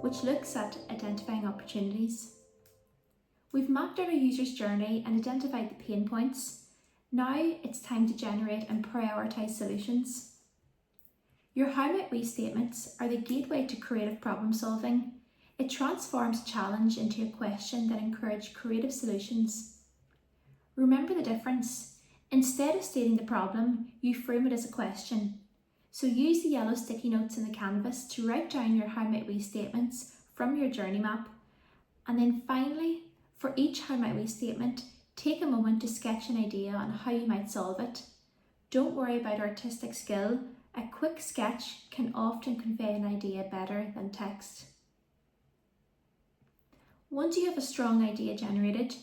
which looks at identifying opportunities. We've mapped out our user's journey and identified the pain points. Now it's time to generate and prioritise solutions. Your How Might We statements are the gateway to creative problem solving. It transforms a challenge into a question that encourages creative solutions. Remember the difference. Instead of stating the problem, you frame it as a question. So use the yellow sticky notes in the canvas to write down your How Might We statements from your journey map. And then finally, for each How Might We statement, take a moment to sketch an idea on how you might solve it. Don't worry about artistic skill. A quick sketch can often convey an idea better than text. Once you have a strong idea generated,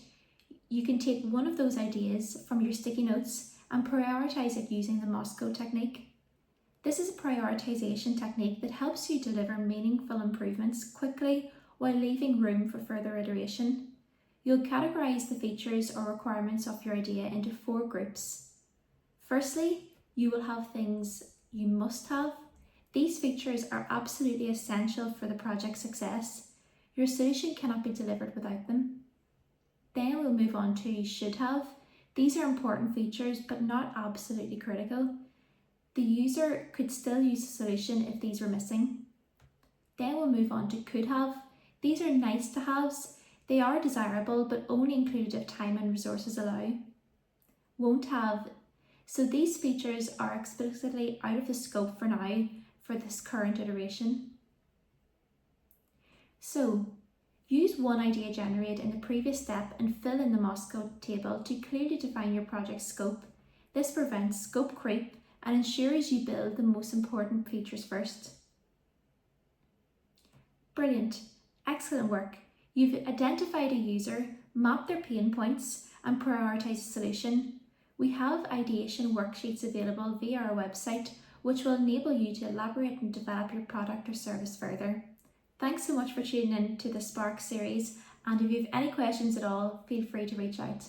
you can take one of those ideas from your sticky notes and prioritise it using the Moscow technique. This is a prioritisation technique that helps you deliver meaningful improvements quickly while leaving room for further iteration. You'll categorise the features or requirements of your idea into 4 groups. Firstly, you will have things you must have. These features are absolutely essential for the project's success. Your solution cannot be delivered without them. Then we'll move on to should have. These are important features but not absolutely critical. The user could still use the solution if these were missing. Then we'll move on to could have. These are nice to haves. They are desirable but only included if time and resources allow. Won't have. So these features are explicitly out of the scope for now for this current iteration. So use one idea generated in the previous step and fill in the Moscow table to clearly define your project scope. This prevents scope creep and ensures you build the most important features first. Brilliant, excellent work. You've identified a user, mapped their pain points and prioritised a solution. We have ideation worksheets available via our website, which will enable you to elaborate and develop your product or service further. Thanks so much for tuning in to the Spark series, and if you have any questions at all, feel free to reach out.